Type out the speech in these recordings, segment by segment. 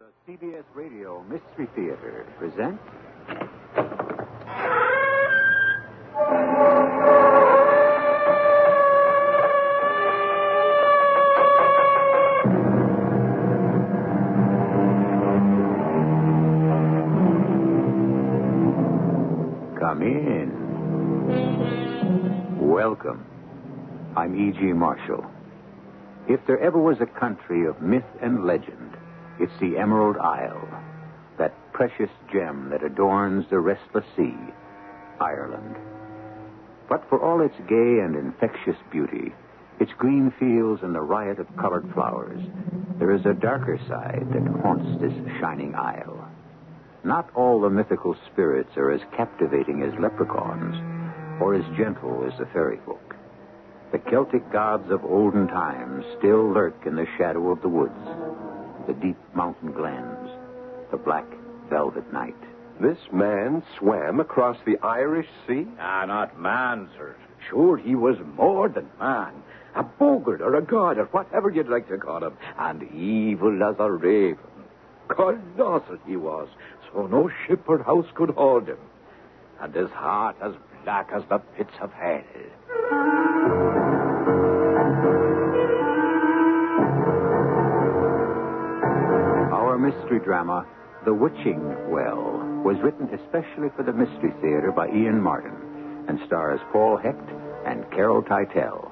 The CBS Radio Mystery Theater presents... Come in. Welcome. I'm E.G. Marshall. If there ever was a country of myth and legend, it's the Emerald Isle, that precious gem that adorns the restless sea, Ireland. But for all its gay and infectious beauty, its green fields and the riot of colored flowers, there is a darker side that haunts this shining isle. Not all the mythical spirits are as captivating as leprechauns, or as gentle as the fairy folk. The Celtic gods of olden times still lurk in the shadow of the woods, the deep mountain glens, the black velvet night. This man swam across the Irish Sea? Not man, sir. Sure, he was more than man. A boggart or a god or whatever you'd like to call him. And evil as a raven. Colossal he was, so no ship or house could hold him. And his heart as black as the pits of hell. Our mystery drama, The Witching Well, was written especially for the Mystery Theater by Ian Martin and stars Paul Hecht and Carol Teitel.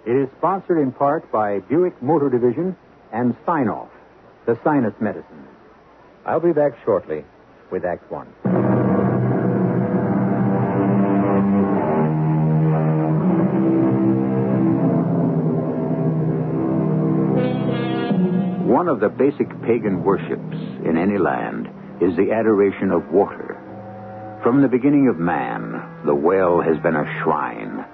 It is sponsored in part by Buick Motor Division and Sign-Off, the sinus medicine. I'll be back shortly with Act One. One of the basic pagan worships in any land is the adoration of water. From the beginning of man, the well has been a shrine,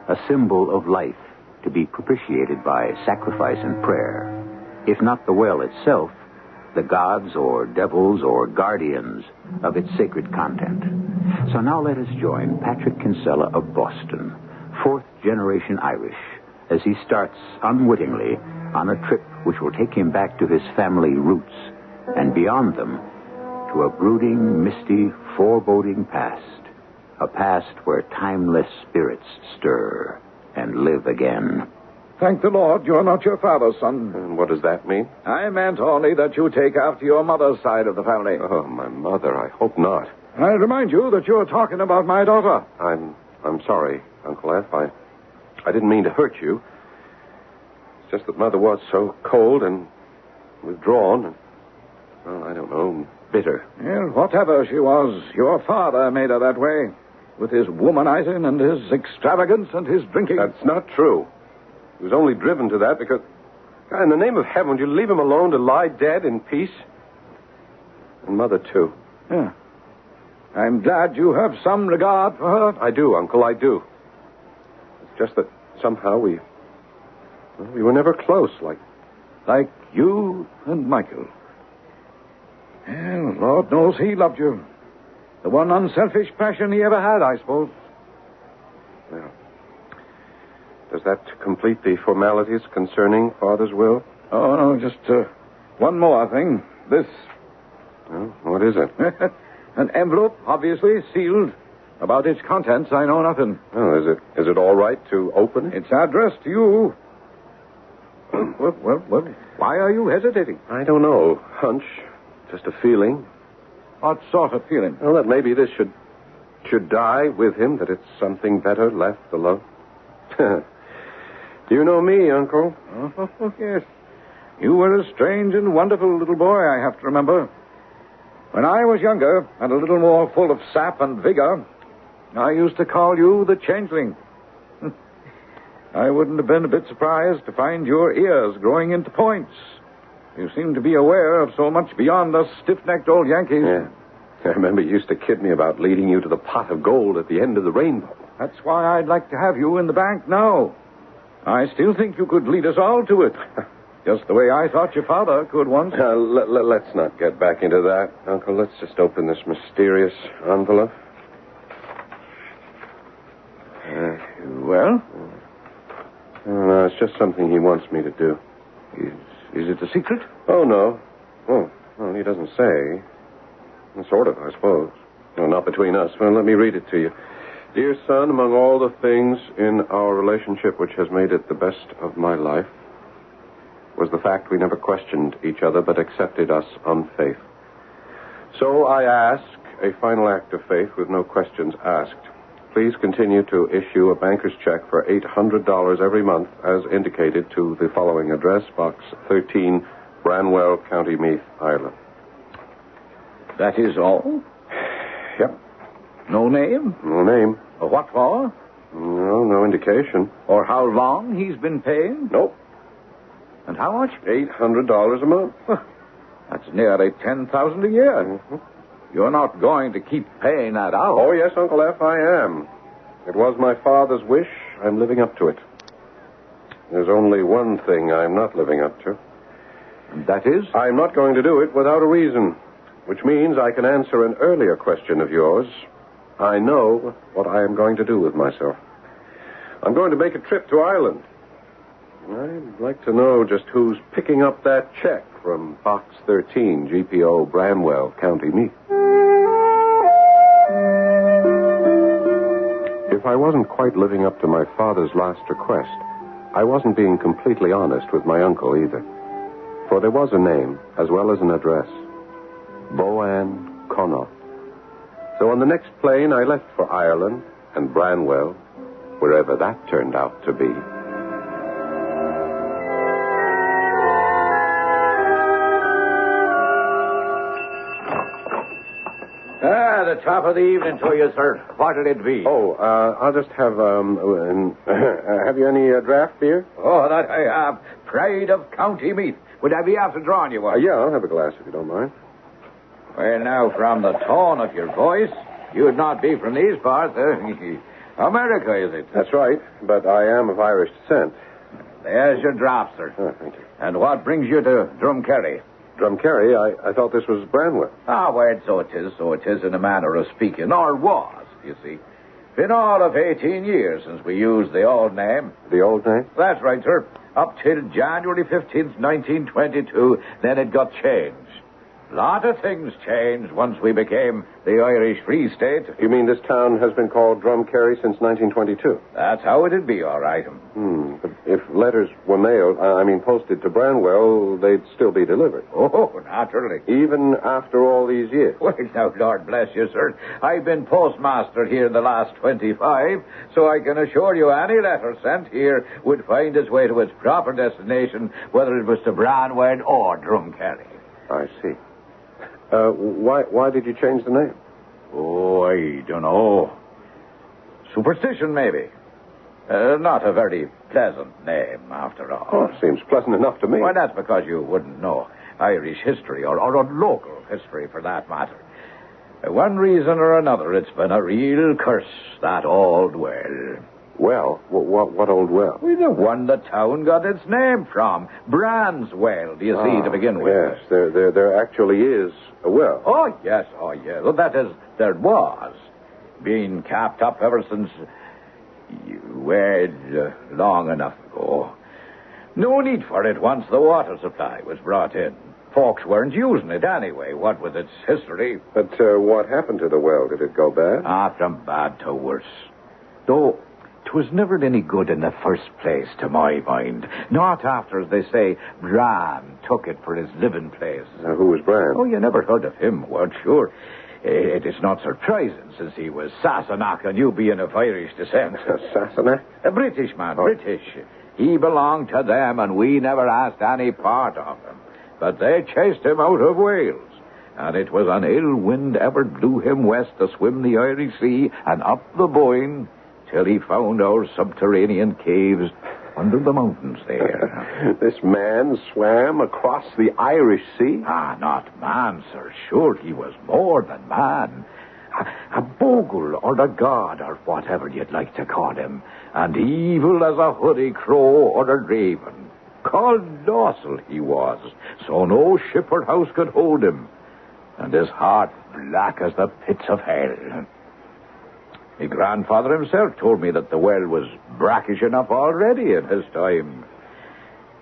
a symbol of life to be propitiated by sacrifice and prayer. If not the well itself, the gods or devils or guardians of its sacred content. So now let us join Patrick Kinsella of Boston, fourth-generation Irish, as he starts unwittingly on a trip which will take him back to his family roots and beyond them to a brooding, misty, foreboding past, a past where timeless spirits stir and live again. Thank the Lord you're not your father's son. And what does that mean? I meant only that you take after your mother's side of the family. Oh, my mother, I hope not. I remind you that you're talking about my daughter. I'm sorry, Uncle F. I didn't mean to hurt you. It's just that Mother was so cold and withdrawn and, well, I don't know, bitter. Well, whatever she was, your father made her that way. With his womanizing and his extravagance and his drinking. That's not true. He was only driven to that because... God, in the name of heaven, would you leave him alone to lie dead in peace? And Mother, too. Yeah. I'm glad you have some regard for her. I do, Uncle, I do. It's just that somehow we were never close, like you and Michael. Well, Lord knows he loved you. The one unselfish passion he ever had, I suppose. Well, does that complete the formalities concerning Father's will? Oh, no, just one more thing. This. Well, what is it? An envelope, obviously, sealed. About its contents, I know nothing. Oh, is it all right to open it? It's addressed to you. Well, why are you hesitating? I don't know. Hunch. Just a feeling. What sort of feeling? Well, that maybe this should die with him, that it's something better left alone. You know me, Uncle. Oh, yes. You were a strange and wonderful little boy, I have to remember. When I was younger and a little more full of sap and vigor, I used to call you the changeling. I wouldn't have been a bit surprised to find your ears growing into points. You seem to be aware of so much beyond us stiff-necked old Yankees. Yeah. I remember you used to kid me about leading you to the pot of gold at the end of the rainbow. That's why I'd like to have you in the bank now. I still think you could lead us all to it. Just the way I thought your father could once. Let's not get back into that, Uncle. Let's just open this mysterious envelope. Well? No, it's just something he wants me to do. Is it a secret? Oh, no. Oh, he doesn't say. Sort of, I suppose. Well, not between us. Well, let me read it to you. Dear son, among all the things in our relationship which has made it the best of my life was the fact we never questioned each other but accepted us on faith. So I ask a final act of faith with no questions asked. Please continue to issue a banker's check for $800 every month as indicated to the following address, Box 13, Branwell, County Meath, Ireland. That is all? Yep. No name? No name. What for? No indication. Or how long he's been paying? Nope. And how much? $800 a month. That's nearly $10,000 a year. Mm-hmm. You're not going to keep paying that out. Oh, yes, Uncle F., I am. It was my father's wish. I'm living up to it. There's only one thing I'm not living up to. And that is? I'm not going to do it without a reason, which means I can answer an earlier question of yours. I know what I am going to do with myself. I'm going to make a trip to Ireland. I'd like to know just who's picking up that check from Box 13, GPO, Branwell, County Meath. If I wasn't quite living up to my father's last request, I wasn't being completely honest with my uncle either. For there was a name, as well as an address. Boann Connaught. So on the next plane, I left for Ireland and Branwell, wherever that turned out to be. The top of the evening to you, sir. What'll it be? Oh, I'll just have, have you any draft beer? Oh, that I have. Pride of County Meath. Would I be after drawing you one? Yeah, I'll have a glass if you don't mind. Well, now, from the tone of your voice, you'd not be from these parts. America, is it? That's right, but I am of Irish descent. There's your draft, sir. Oh, thank you. And what brings you to Drumcarry? Drumcarry? I thought this was Branwell. Ah, well, so it is in a manner of speaking, or was, you see. Been all of 18 years since we used the old name. The old name? That's right, sir. Up till January 15th, 1922, then it got changed. A lot of things changed once we became the Irish Free State. You mean this town has been called Drumcarry since 1922? That's how it'd be, all right. But if letters were mailed, posted to Branwell, they'd still be delivered. Oh, naturally. Even after all these years? Well, now, Lord bless you, sir. I've been postmaster here the last 25, so I can assure you any letter sent here would find its way to its proper destination, whether it was to Branwell or Drumcarry. I see. Why did you change the name? Oh, I don't know. Superstition, maybe. Not a very pleasant name, after all. Oh, seems pleasant enough to me. Well, that's because you wouldn't know Irish history, or local history, for that matter. One reason or another, it's been a real curse, that old well. Well? What old well? Well, the one the town got its name from. Brand's Well, do you see, to begin with? Yes, there actually is a well. Oh, yes. Well, that is, there was. Been capped up ever since, long enough ago. No need for it once the water supply was brought in. Folks weren't using it anyway, what with its history. But what happened to the well? Did it go bad? From bad to worse. Though 'twas never any good in the first place, to my mind. Not after, as they say, Bran took it for his living place. Who was Bran? Oh, you never heard of him, weren't sure? It is not surprising, since he was Sassenach, and you being of Irish descent. Sassenach? A British man, British. He belonged to them, and we never asked any part of him. But they chased him out of Wales. And it was an ill wind ever blew him west to swim the Irish Sea and up the Boyne, till he found our subterranean caves under the mountains there. This man swam across the Irish Sea? Not man, sir. Sure, he was more than man. A bogle or a god or whatever you'd like to call him. And evil as a hoodie crow or a raven. Colossal he was, so no ship or house could hold him. And his heart black as the pits of hell. My grandfather himself told me that the well was brackish enough already in his time.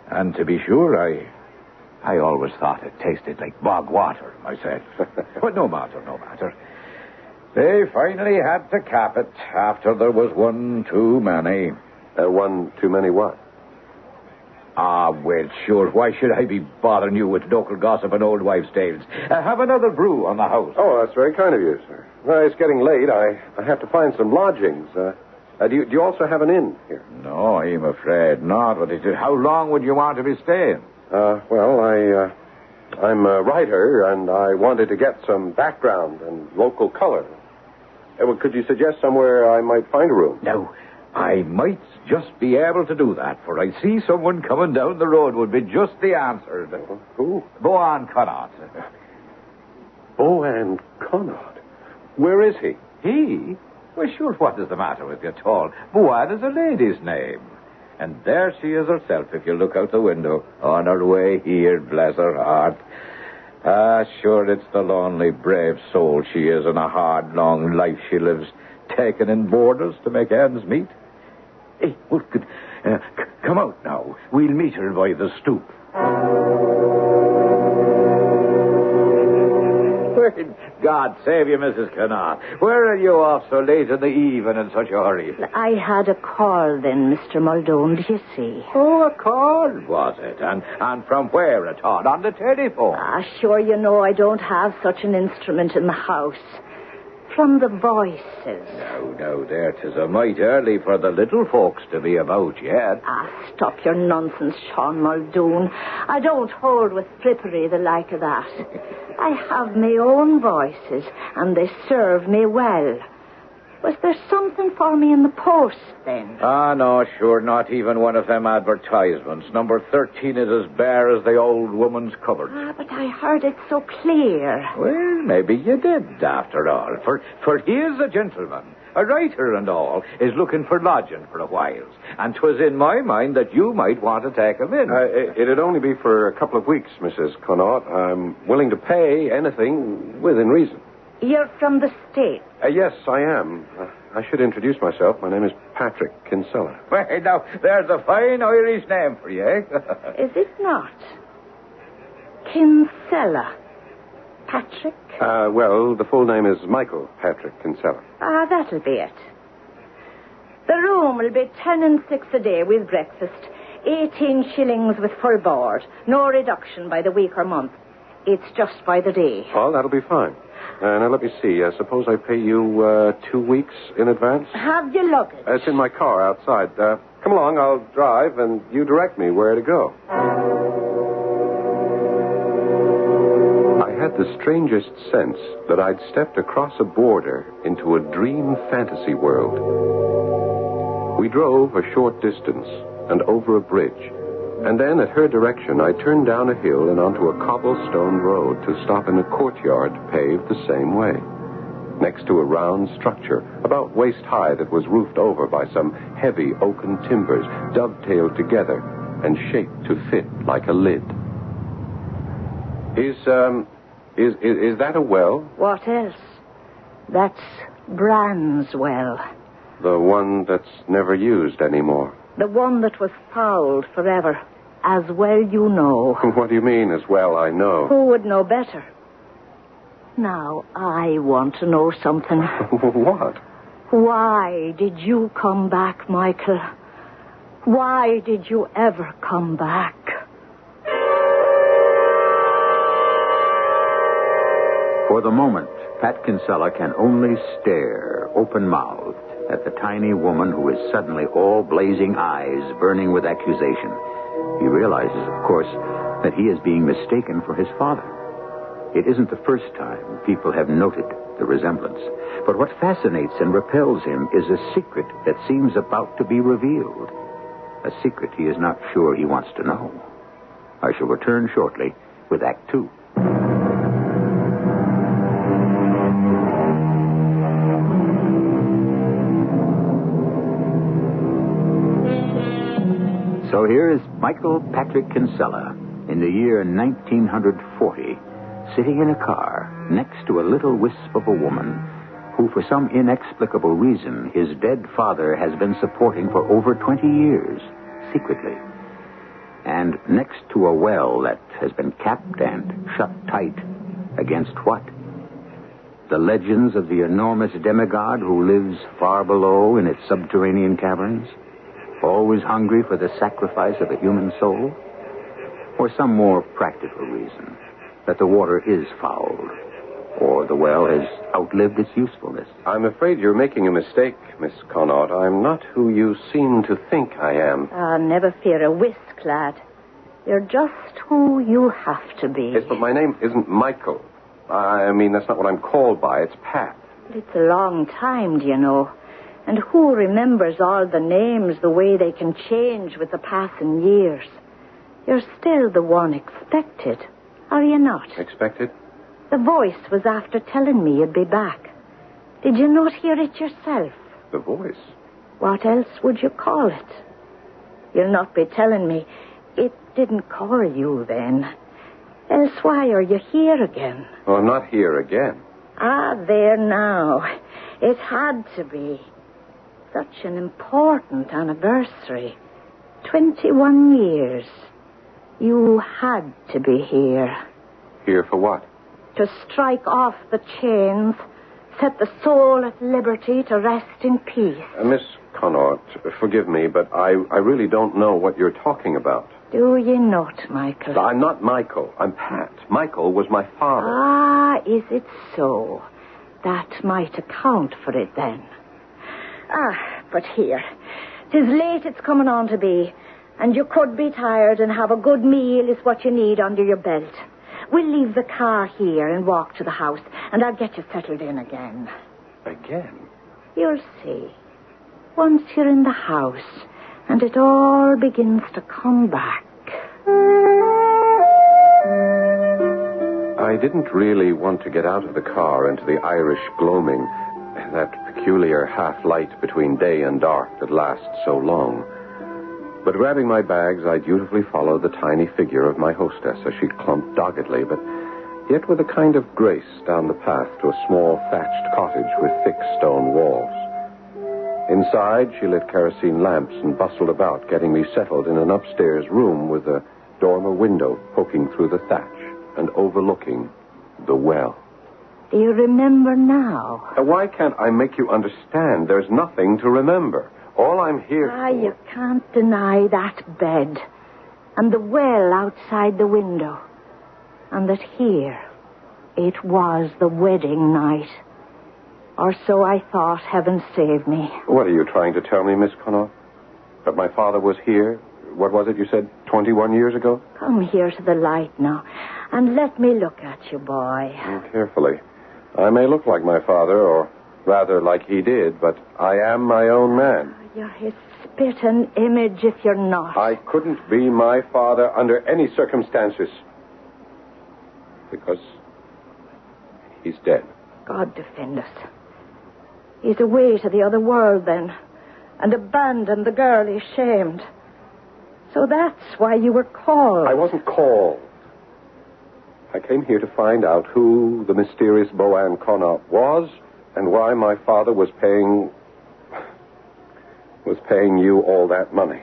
And to be sure, I always thought it tasted like bog water myself. But no matter. They finally had to cap it after there was one too many. One too many what? Ah, well, sure. Why should I be bothering you with local gossip and old wives' tales? Have another brew on the house. Oh, that's very kind of you, sir. Well, it's getting late. I have to find some lodgings. Do you also have an inn here? No, I'm afraid not. But how long would you want to be staying? Well, I'm a writer, and I wanted to get some background and local color. Could you suggest somewhere I might find a room? No, I might just be able to do that, for I see someone coming down the road would be just the answer. Who? Boan Connaught. Boan Connaught? Where is he? He? Well, sure, what is the matter with you at all? Boan is a lady's name. And there she is herself, if you look out the window, on her way here, bless her heart. Ah, sure, it's the lonely, brave soul she is, and a hard, long life she lives, taken in boarders to make ends meet. Hey, come out now. We'll meet her by the stoop. God save you, Mrs. Connaught. Where are you off so late in the eve and in such a hurry? I had a call then, Mr. Muldoon, do you see? Oh, a call, was it? And from where at all? On the telephone? Ah, sure, you know I don't have such an instrument in the house. From the voices. No, there, 'tis a mite early for the little folks to be about yet. Ah, stop your nonsense, Sean Muldoon. I don't hold with frippery the like of that. I have my own voices, and they serve me well. Was there something for me in the post, then? Ah, no, sure, not even one of them advertisements. Number 13 is as bare as the old woman's cupboard. Ah, but I heard it so clear. Well, maybe you did, after all. For he is a gentleman, a writer and all, is looking for lodging for a while. And 'twas in my mind that you might want to take him in. It'd only be for a couple of weeks, Mrs. Connaught. I'm willing to pay anything within reason. You're from the States. Yes, I am. I should introduce myself. My name is Patrick Kinsella. Well, now, there's a fine Irish name for you, eh? Is it not? Kinsella. Patrick? Well, the full name is Michael Patrick Kinsella. Ah, that'll be it. The room will be 10 and 6 a day with breakfast. 18 shillings with full board. No reduction by the week or month. It's just by the day. Oh, that'll be fine. Now, let me see. Suppose I pay you 2 weeks in advance? Have you luggage? It's in my car outside. Come along, I'll drive, and you direct me where to go. I had the strangest sense that I'd stepped across a border into a dream fantasy world. We drove a short distance and over a bridge. And then, at her direction, I turned down a hill and onto a cobblestone road to stop in a courtyard paved the same way, next to a round structure about waist high that was roofed over by some heavy oaken timbers dovetailed together and shaped to fit like a lid. Is that a well? What else? That's Bran's well. The one that's never used anymore. The one that was fouled forever. As well you know. What do you mean, as well I know? Who would know better? Now, I want to know something. What? Why did you come back, Michael? Why did you ever come back? For the moment, Pat Kinsella can only stare, open-mouthed, at the tiny woman who is suddenly all blazing eyes, burning with accusation. He realizes, of course, that he is being mistaken for his father. It isn't the first time people have noted the resemblance. But what fascinates and repels him is a secret that seems about to be revealed. A secret he is not sure he wants to know. I shall return shortly with Act 2. So here is Michael Patrick Kinsella in the year 1940, sitting in a car next to a little wisp of a woman who, for some inexplicable reason, his dead father has been supporting for over 20 years, secretly. And next to a well that has been capped and shut tight, against what? The legends of the enormous demigod who lives far below in its subterranean caverns, always hungry for the sacrifice of a human soul? Or some more practical reason, that the water is fouled, or the well has outlived its usefulness? I'm afraid you're making a mistake, Miss Connaught. I'm not who you seem to think I am. Never fear a whisk, lad. You're just who you have to be. Yes, but my name isn't Michael. I mean, that's not what I'm called by. It's Pat. It's a long time, do you know? And who remembers all the names the way they can change with the passing years? You're still the one expected, are you not? Expected? The voice was after telling me you'd be back. Did you not hear it yourself? The voice? What else would you call it? You'll not be telling me it didn't call you then. Else why are you here again? Well, I'm not here again. There now. It had to be. Such an important anniversary. 21 years. You had to be here. Here for what? To strike off the chains, set the soul at liberty to rest in peace. Miss Connaught, forgive me, but I really don't know what you're talking about. Do you not, Michael? I'm not Michael. I'm Pat. Michael was my father. Is it so? That might account for it then. But here. 'Tis late it's coming on to be, and you could be tired and have a good meal is what you need under your belt. We'll leave the car here and walk to the house, and I'll get you settled in again. Again? You'll see. Once you're in the house, and it all begins to come back. I didn't really want to get out of the car into the Irish gloaming, that peculiar half-light between day and dark that lasts so long. But grabbing my bags, I dutifully followed the tiny figure of my hostess as she clumped doggedly, but yet with a kind of grace down the path to a small thatched cottage with thick stone walls. Inside, she lit kerosene lamps and bustled about, getting me settled in an upstairs room with a dormer window poking through the thatch and overlooking the well. Do you remember now? Why can't I make you understand? There's nothing to remember. All I'm here for... You can't deny that bed and the well outside the window, and that here it was the wedding night. Or so I thought. Heaven save me. What are you trying to tell me, Miss Connaught? That my father was here? What was it you said, 21 years ago? Come here to the light now, and let me look at you, boy. Carefully. I may look like my father, or rather like he did, but I am my own man. You're his spit-and image if you're not. I couldn't be my father under any circumstances. Because he's dead. God defend us. He's away to the other world, then, and abandoned the girl he shamed. So that's why you were called. I wasn't called. I came here to find out who the mysterious Boann Connaught was and why my father was paying you all that money.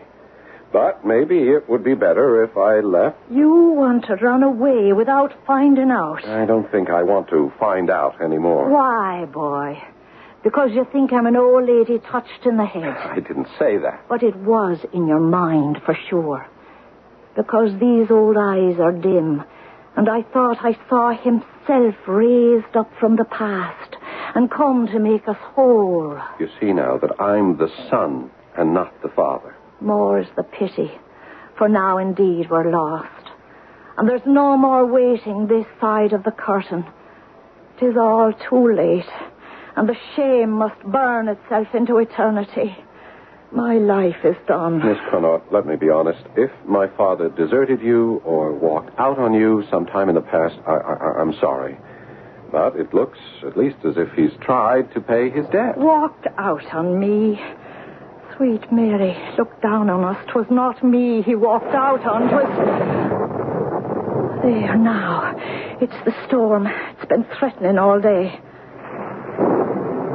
But maybe it would be better if I left. You want to run away without finding out. I don't think I want to find out anymore. Why, boy? Because you think I'm an old lady touched in the head. I didn't say that. But it was in your mind, for sure. Because these old eyes are dim, and I thought I saw himself raised up from the past and come to make us whole. You see now that I'm the son and not the father. More's the pity, for now indeed we're lost. And there's no more waiting this side of the curtain. 'Tis all too late, and the shame must burn itself into eternity. My life is done. Miss Connaught, let me be honest. If my father deserted you or walked out on you sometime in the past, I'm sorry. But it looks at least as if he's tried to pay his debt. Walked out on me? Sweet Mary, look down on us. 'Twas not me he walked out on. 'Twas... There now. It's the storm. It's been threatening all day.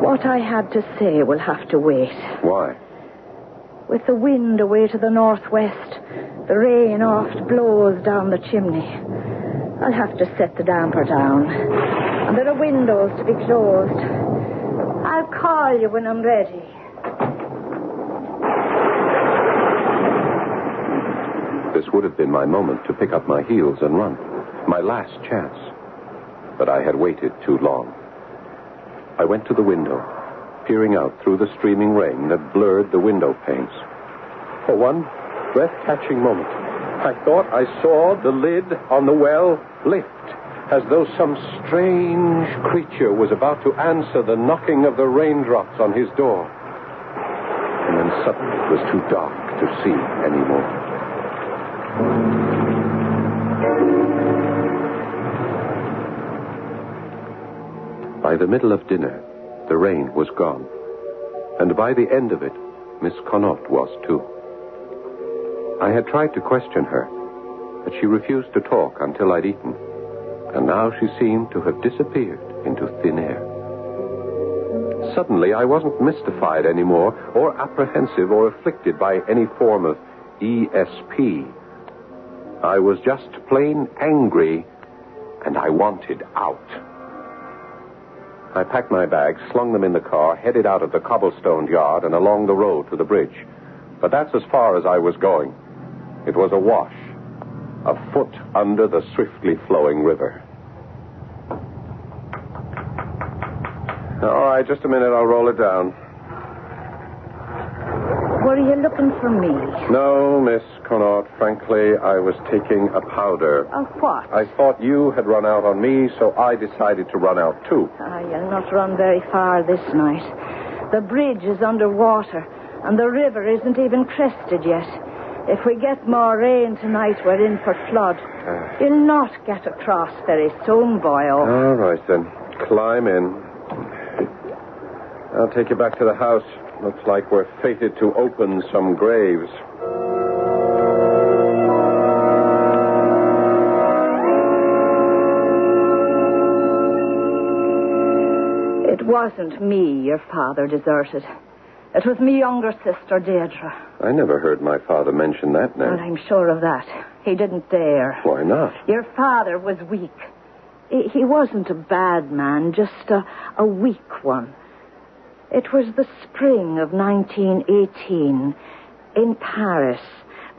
What I had to say will have to wait. Why? With the wind away to the northwest, The rain oft blows down the chimney. I'll have to set the damper down. And there are windows to be closed. I'll call you when I'm ready. This would have been my moment to pick up my heels and run. My last chance. But I had waited too long. I went to the window, peering out through the streaming rain that blurred the window panes. For one breathtaking moment, I thought I saw the lid on the well lift, as though some strange creature was about to answer the knocking of the raindrops on his door. And then suddenly it was too dark to see anymore. By the middle of dinner, the rain was gone. And by the end of it, Miss Connaught was too. I had tried to question her, but she refused to talk until I'd eaten. And now she seemed to have disappeared into thin air. Suddenly, I wasn't mystified anymore, or apprehensive, or afflicted by any form of ESP. I was just plain angry, and I wanted out. I packed my bags, slung them in the car, headed out of the cobblestoned yard and along the road to the bridge. But that's as far as I was going. It was awash, a foot under the swiftly flowing river. All right, just a minute, I'll roll it down. Were you looking for me? No, Miss Connaught, frankly, I was taking a powder. Of what? I thought you had run out on me, so I decided to run out too. You'll not run very far this night. The bridge is underwater, and the river isn't even crested yet. If we get more rain tonight, we're in for flood. You'll not get across very soon, boyo. All right, then. Climb in. I'll take you back to the house. Looks like we're fated to open some graves. It wasn't me your father deserted. It was me younger sister, Deirdre. I never heard my father mention that name. Well, I'm sure of that. He didn't dare. Why not? Your father was weak. He wasn't a bad man, just a weak one. It was the spring of 1918 in Paris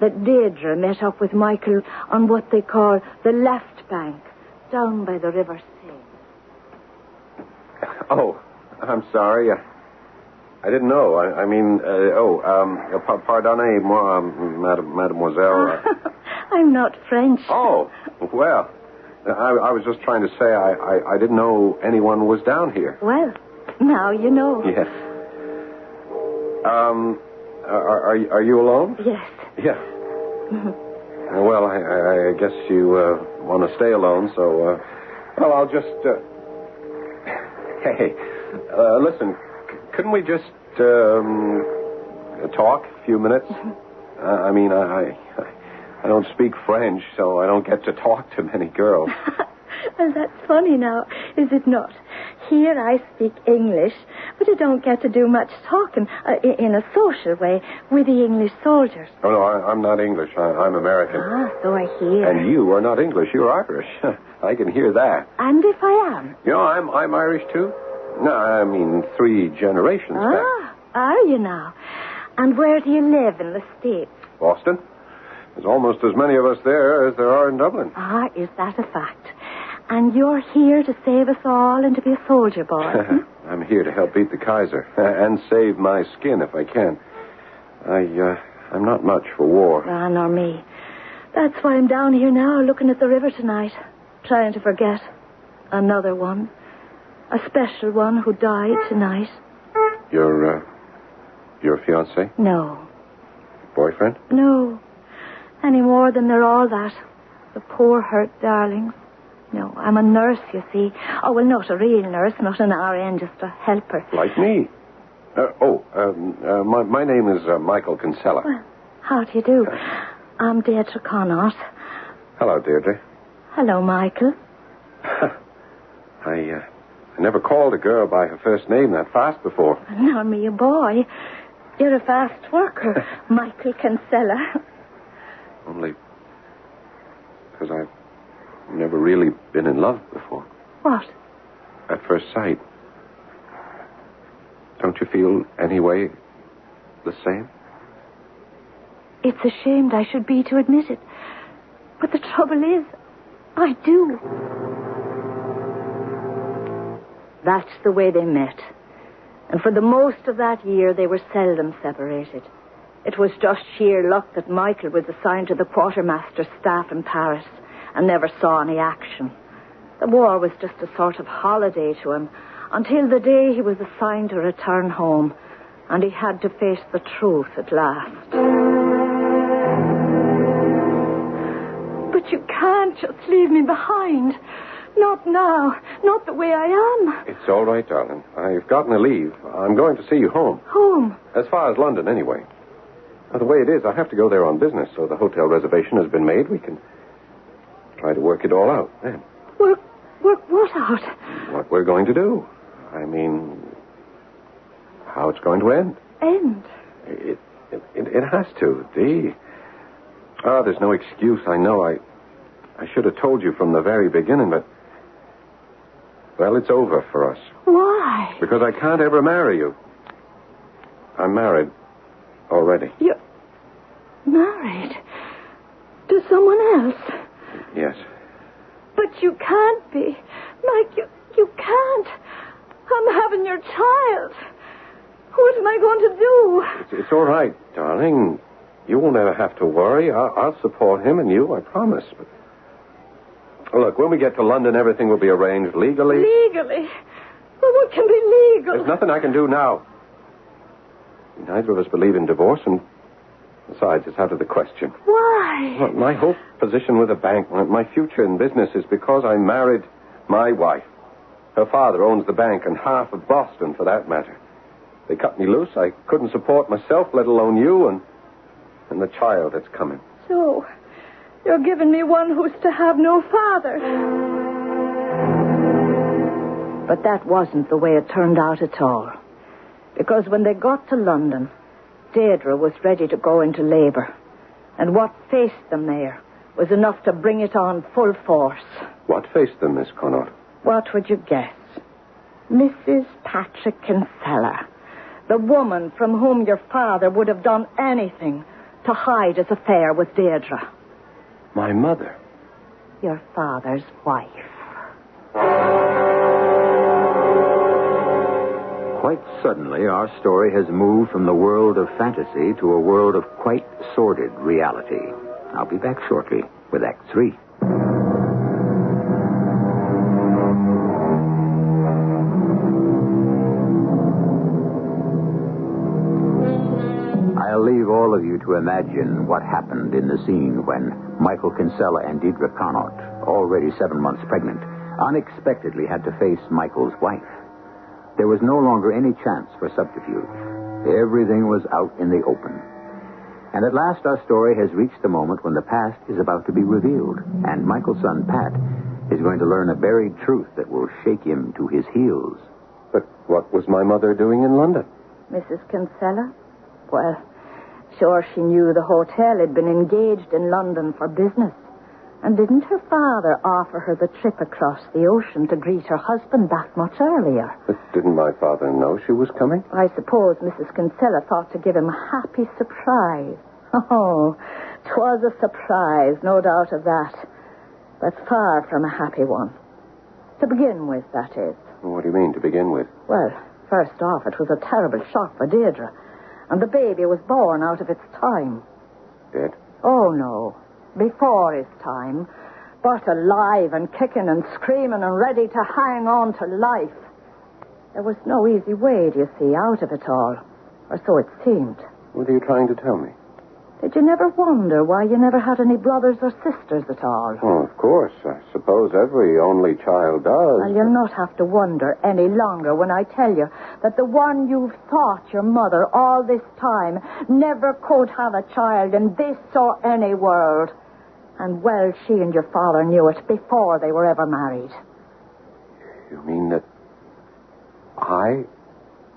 that Deirdre met up with Michael on what they call the left bank, down by the River Seine. Oh, I'm sorry. I didn't know. Pardonnez, mademoiselle. I'm not French. Oh, well, I was just trying to say I didn't know anyone was down here. Well, now you know. Yes. Are you alone? Yes. Yeah. Well, I guess you want to stay alone, so, well, I'll just, hey, listen, couldn't we just, talk a few minutes? I don't speak French, so I don't get to talk to many girls. Well, that's funny now, is it not? Here I speak English, but I don't get to do much talking in a social way with the English soldiers. Oh, no, I'm not English. I'm American. So I hear. And you are not English. You're Irish. I can hear that. And if I am? You know, I'm Irish, too. No, I mean 3 generations back. Are you now? And where do you live in the States? Boston. There's almost as many of us there as there are in Dublin. Is that a fact? And you're here to save us all and to be a soldier boy. I'm here to help beat the Kaiser and save my skin if I can. I'm not much for war. Nor me. That's why I'm down here now looking at the river tonight, trying to forget. Another one. A special one who died tonight. Your fiancé? No. Boyfriend? No. Any more than they're all that. The poor hurt darlings. No, I'm a nurse, you see. Oh, well, not a real nurse, not an RN, just a helper. Like me. My name is Michael Kinsella. Well, how do you do? I'm Deirdre Connaught. Hello, Deirdre. Hello, Michael. I never called a girl by her first name that fast before. Nor me a boy. You're a fast worker, Michael Kinsella. Only because I've never really been in love before. What? At first sight. Don't you feel any way the same? It's ashamed I should be to admit it. But the trouble is, I do. That's the way they met. And for the most of that year, they were seldom separated. It was just sheer luck that Michael was assigned to the quartermaster's staff in Paris and never saw any action. The war was just a sort of holiday to him until the day he was assigned to return home, and he had to face the truth at last. But you can't just leave me behind. Not now. Not the way I am. It's all right, darling. I've gotten a leave. I'm going to see you home. Home? As far as London, anyway. Now, the way it is, I have to go there on business, so the hotel reservation has been made. We can try to work it all out then. Work what out? What we're going to do. I mean, how it's going to end. End? It has to, Dee. Oh, there's no excuse. I know. I should have told you from the very beginning, but... Well, it's over for us. Why? Because I can't ever marry you. I'm married already. You're married? To someone else? Yes. But you can't be. Mike, you can't. I'm having your child. What am I going to do? It's all right, darling. You won't ever have to worry. I'll support him and you, I promise. But... Look, when we get to London, everything will be arranged legally. Legally? Well, what can be legal? There's nothing I can do now. Neither of us believe in divorce, and besides, it's out of the question. Why? Well, my whole position with the bank, my future in business is because I married my wife. Her father owns the bank and half of Boston, for that matter. They cut me loose. I couldn't support myself, let alone you, and the child that's coming. So, you're giving me one who's to have no father. But that wasn't the way it turned out at all. Because when they got to London, Deirdre was ready to go into labor. And what faced them there was enough to bring it on full force. What faced them, Miss Connaught? What would you guess? Mrs. Patrick Kinsella. The woman from whom your father would have done anything to hide his affair with Deirdre. My mother? Your father's wife. Quite suddenly, our story has moved from the world of fantasy to a world of quite sordid reality. I'll be back shortly with Act 3. I'll leave all of you to imagine what happened in the scene when Michael Kinsella and Deirdre Connaught, already 7 months pregnant, unexpectedly had to face Michael's wife. There was no longer any chance for subterfuge. Everything was out in the open. And at last our story has reached the moment when the past is about to be revealed, and Michael's son, Pat, is going to learn a buried truth that will shake him to his heels. But what was my mother doing in London? Mrs. Kinsella? Well, sure she knew the hotel had been engaged in London for business. And didn't her father offer her the trip across the ocean to greet her husband that much earlier? But didn't my father know she was coming? I suppose Mrs. Kinsella thought to give him a happy surprise. Oh, 'twas a surprise, no doubt of that. But far from a happy one. To begin with, that is. What do you mean, to begin with? Well, first off, it was a terrible shock for Deirdre. And the baby was born out of its time. Dead? Oh, no. Before his time. But alive and kicking and screaming and ready to hang on to life. There was no easy way, do you see, out of it all. Or so it seemed. What are you trying to tell me? Did you never wonder why you never had any brothers or sisters at all? Oh, of course. I suppose every only child does. Well, you'll not have to wonder any longer when I tell you that the one you've thought your mother all this time never could have a child in this or any world. And, well, she and your father knew it before they were ever married. You mean that I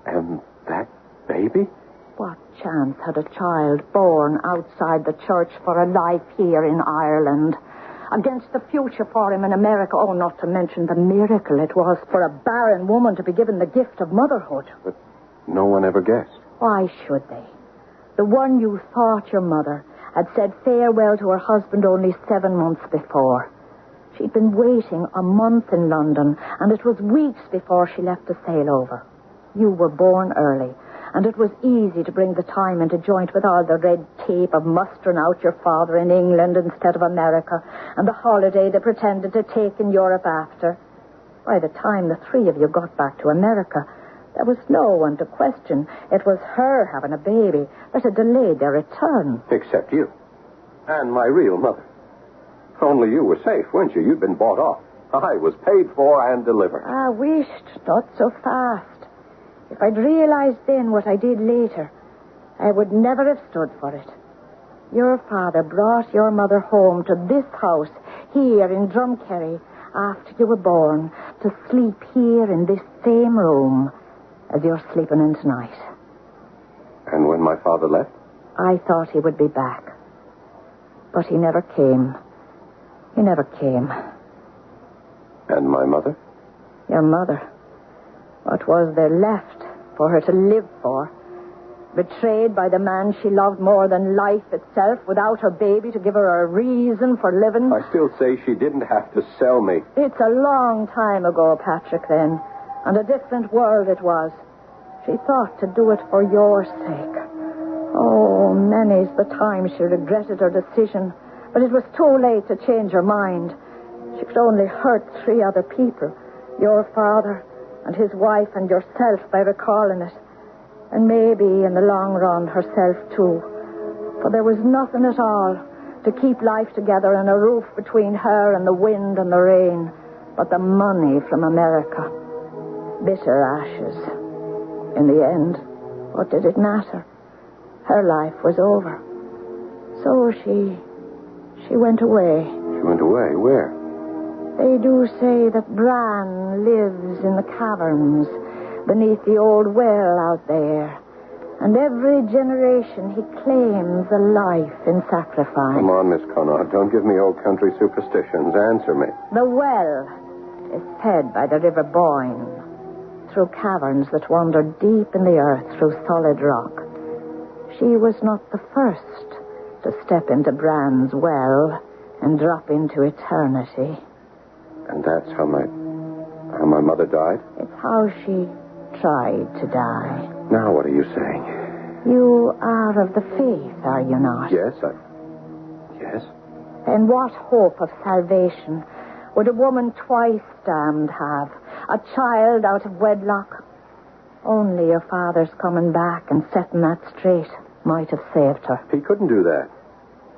am that baby? What chance had a child born outside the church for a life here in Ireland, against the future for him in America, oh, not to mention the miracle it was for a barren woman to be given the gift of motherhood. But no one ever guessed. Why should they? The one you thought your mother had said farewell to her husband only 7 months before. She'd been waiting a month in London, and it was weeks before she left to sail over. You were born early, and it was easy to bring the time into joint with all the red tape of mustering out your father in England instead of America, and the holiday they pretended to take in Europe after. By the time the three of you got back to America, there was no one to question. It was her having a baby that had delayed their return. Except you. And my real mother. Only you were safe, weren't you? You'd been bought off. I was paid for and delivered. I wished, not so fast. If I'd realized then what I did later, I would never have stood for it. Your father brought your mother home to this house here in Drumkerry after you were born to sleep here in this same room as you're sleeping in tonight. And when my father left? I thought he would be back. But he never came. He never came. And my mother? Your mother. What was there left for her to live for? Betrayed by the man she loved more than life itself, without her baby to give her a reason for living? I still say she didn't have to sell me. It's a long time ago, Patrick, then. And a different world it was. She thought to do it for your sake. Oh, many's the time she regretted her decision. But it was too late to change her mind. She could only hurt 3 other people. Your father and his wife and yourself by recalling it. And maybe in the long run herself too. For there was nothing at all to keep life together and a roof between her and the wind and the rain but the money from America. Bitter ashes. In the end, what did it matter? Her life was over. So she went away. She went away? Where? They do say that Bran lives in the caverns beneath the old well out there. And every generation he claims a life in sacrifice. Come on, Miss Connaught. Don't give me old country superstitions. Answer me. The well is fed by the River Boyne through caverns that wander deep in the earth through solid rock. She was not the first to step into Bran's well and drop into eternity. And that's how my mother died? It's how she tried to die. Now what are you saying? You are of the faith, are you not? Yes, Yes. Then what hope of salvation would a woman twice damned have? A child out of wedlock? Only your father's coming back and setting that straight might have saved her. He couldn't do that.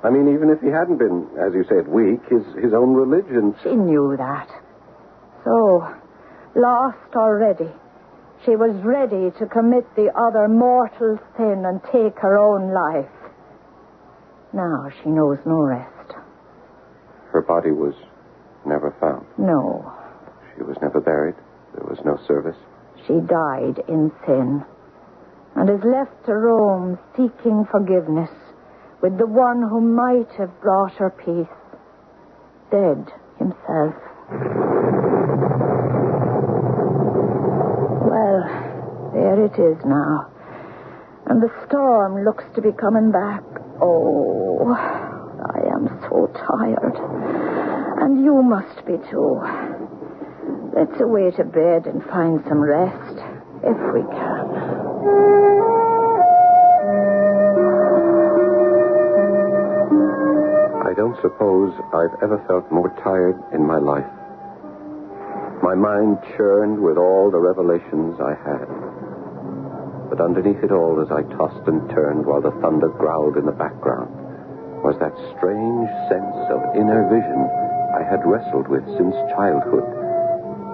I mean, even if he hadn't been, as you said, weak, his own religion... She knew that. So, lost already, she was ready to commit the other mortal sin and take her own life. Now she knows no rest. Her body was never found. No. She was never buried. There was no service. She died in sin and is left to roam seeking forgiveness with the one who might have brought her peace, dead himself. Well, there it is now. And the storm looks to be coming back. Oh, I am so tired. And you must be too. Let's away to bed and find some rest, if we can. I don't suppose I've ever felt more tired in my life. My mind churned with all the revelations I had. But underneath it all, as I tossed and turned while the thunder growled in the background, was that strange sense of inner vision I had wrestled with since childhood.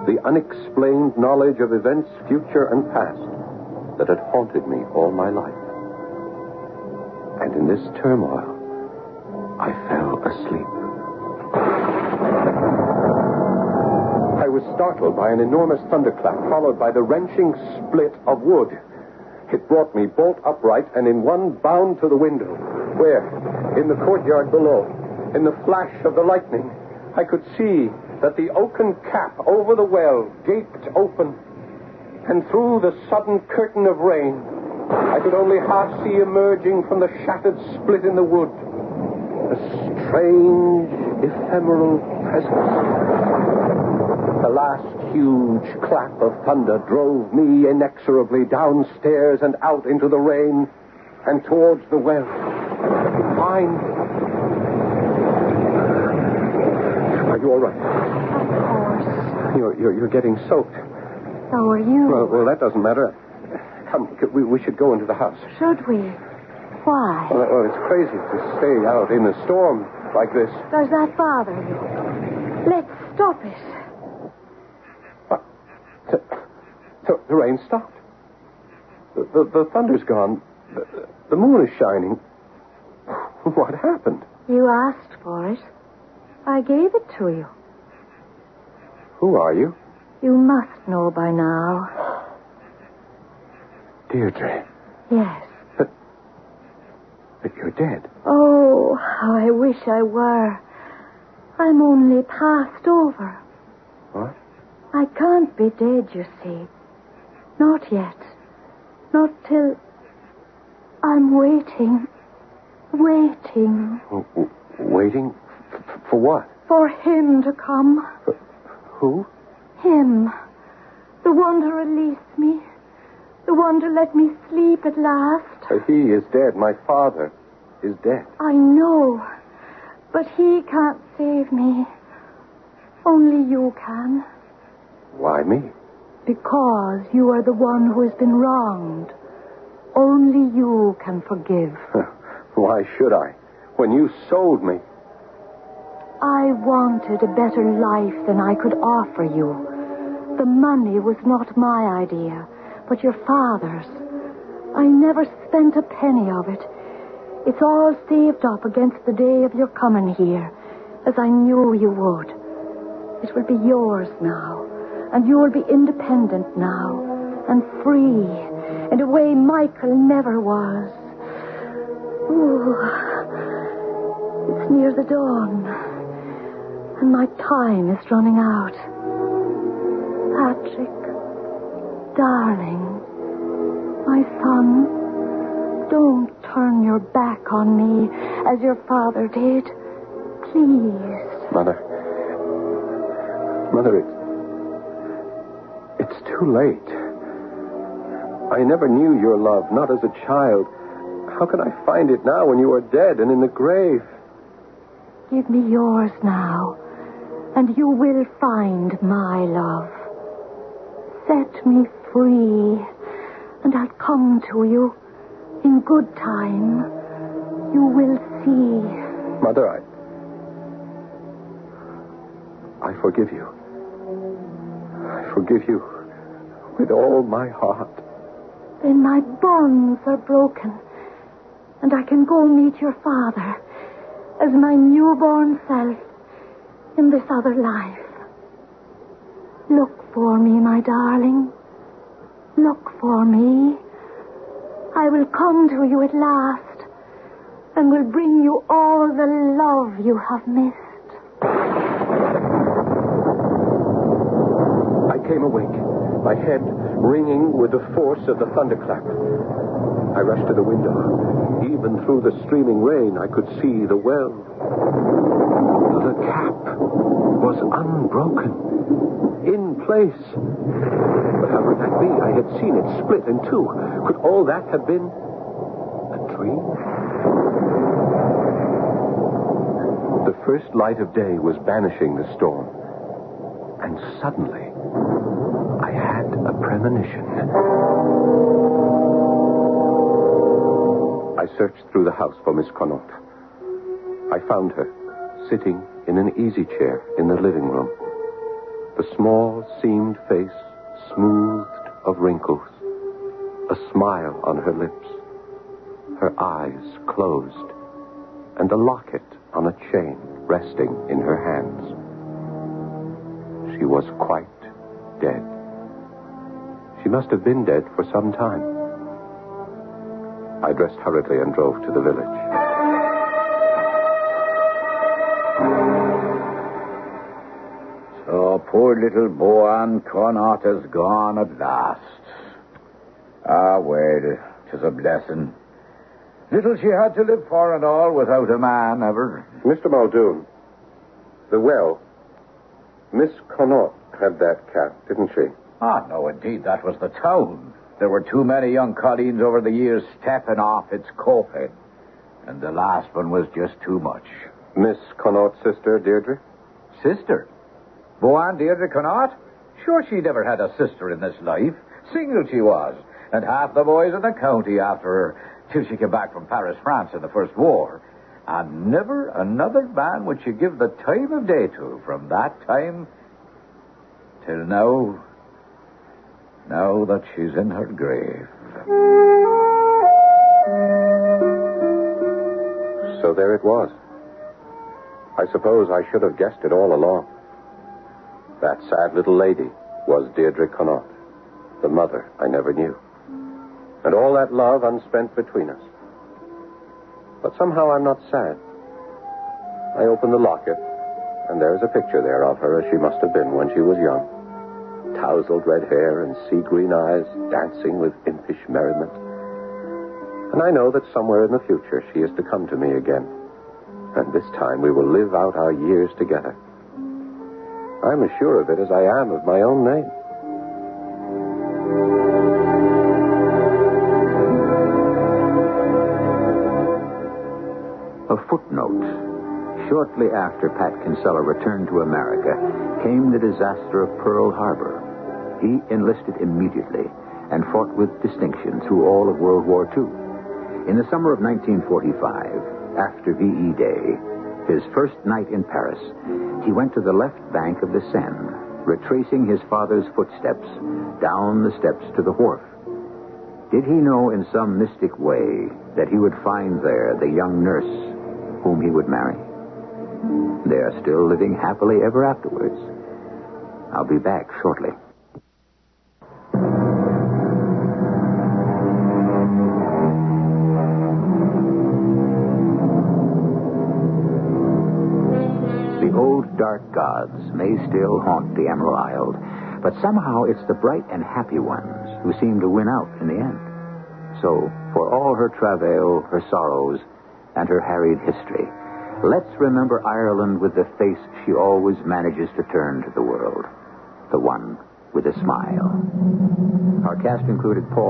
The unexplained knowledge of events, future and past, that had haunted me all my life. And in this turmoil, I fell asleep. I was startled by an enormous thunderclap, followed by the wrenching split of wood. It brought me bolt upright and in one bound to the window, where, in the courtyard below, in the flash of the lightning, I could see that the oaken cap over the well gaped open, and through the sudden curtain of rain, I could only half see emerging from the shattered split in the wood a strange, ephemeral presence. The last huge clap of thunder drove me inexorably downstairs and out into the rain and towards the well. Fine. Are you all right? Of course. You're getting soaked. So are you. Well, that doesn't matter. Come, we should go into the house. Should we? Why? Well, it's crazy to stay out in a storm like this. Does that bother you? Let's stop it. The rain stopped. The thunder's gone. The moon is shining. What happened? You asked for it. I gave it to you. Who are you? You must know by now. Deirdre. Yes. But you're dead. Oh, how I wish I were. I'm only passed over. What? I can't be dead, you see. Not yet. Not till I'm waiting. Waiting. Waiting? For what? For him to come. Who? Him. The one to release me. The one to let me sleep at last. He is dead. My father is dead. I know. But he can't save me. Only you can. Why me? Because you are the one who has been wronged. Only you can forgive. Why should I? When you sold me. I wanted a better life than I could offer you. The money was not my idea, but your father's. I never spent a penny of it. It's all saved up against the day of your coming here, as I knew you would. It will be yours now, and you will be independent now, and free, in a way Michael never was. Ooh, it's near the dawn, and my time is running out. Patrick, darling, my son, don't turn your back on me as your father did. Please. Mother, it's too late. I never knew your love, not as a child. How can I find it now when you are dead and in the grave? Give me yours now, and you will find my love. Set me free, and I'll come to you in good time. You will see. Mother, I forgive you. I forgive you with all my heart. Then my bonds are broken, and I can go meet your father as my newborn self in this other life. Look for me, my darling. Look for me. I will come to you at last and will bring you all the love you have missed. I came awake, my head ringing with the force of the thunderclap. I rushed to the window. Even through the streaming rain, I could see the well. The cap was unbroken, in place. But how could that be? I had seen it split in two. Could all that have been a dream? The first light of day was banishing the storm. And suddenly, I had a premonition. I searched through the house for Miss Connaught. I found her, sitting in an easy chair in the living room. The small, seamed face smoothed of wrinkles, a smile on her lips, her eyes closed, and a locket on a chain resting in her hands. She was quite dead. She must have been dead for some time. I dressed hurriedly and drove to the village. So poor little Boan Connaught is gone at last. Ah, well, 'tis a blessing. Little she had to live for and all without a man ever. Mr. Muldoon, the well. Miss Connaught had that cat, didn't she? Ah, no, indeed, that was the town. There were too many young colleens over the years stepping off its cokehead. And the last one was just too much. Miss Connaught's sister, Deirdre? Sister? Boan Deirdre Connaught? Sure, she never had a sister in this life. Single she was. And half the boys in the county after her, till she came back from Paris, France in the First War. And never another man would she give the time of day to from that time till now. Now that she's in her grave. So there it was. I suppose I should have guessed it all along. That sad little lady was Deirdre Connaught, the mother I never knew. And all that love unspent between us. But somehow I'm not sad. I open the locket, and there's a picture there of her as she must have been when she was young. Tousled red hair and sea-green eyes, dancing with impish merriment. And I know that somewhere in the future she is to come to me again. And this time we will live out our years together. I'm as sure of it as I am of my own name. A footnote. Shortly after Pat Kinsella returned to America came the disaster of Pearl Harbor. He enlisted immediately and fought with distinction through all of World War II. In the summer of 1945, after VE Day, his first night in Paris, he went to the left bank of the Seine, retracing his father's footsteps down the steps to the wharf. Did he know in some mystic way that he would find there the young nurse whom he would marry? They are still living happily ever afterwards. I'll be back shortly. The old dark gods may still haunt the Emerald Isle, but somehow it's the bright and happy ones who seem to win out in the end. So, for all her travail, her sorrows, and her harried history, let's remember Ireland with the face she always manages to turn to the world. The one with a smile. Our cast included Paul